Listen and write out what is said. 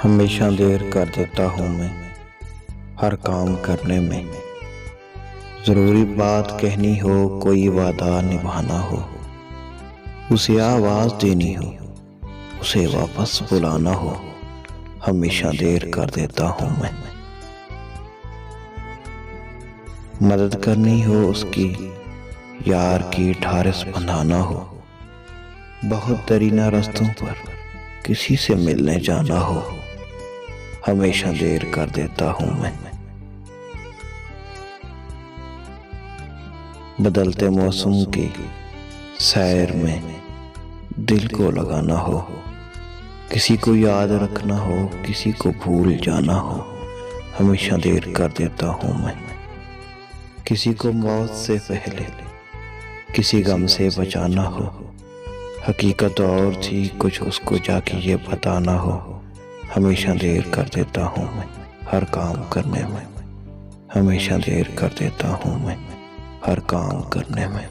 हमेशा देर कर देता हूँ मैं हर काम करने में। ज़रूरी बात कहनी हो, कोई वादा निभाना हो, उसे आवाज़ देनी हो, उसे वापस बुलाना हो, हमेशा देर कर देता हूँ मैं। मदद करनी हो उसकी, यार की ठारस बंधाना हो, बहुत दरीना रास्तों पर किसी से मिलने जाना हो, हमेशा देर कर देता हूँ मैं। बदलते मौसम की सैर में दिल को लगाना हो, किसी को याद रखना हो, किसी को भूल जाना हो, हमेशा देर कर देता हूँ मैं। किसी को मौत से पहले किसी गम से बचाना हो, हकीकत और थी कुछ उसको जाके ये बताना हो, हमेशा देर कर देता हूँ मैं हर काम करने में। हमेशा देर कर देता हूँ मैं हर काम करने में।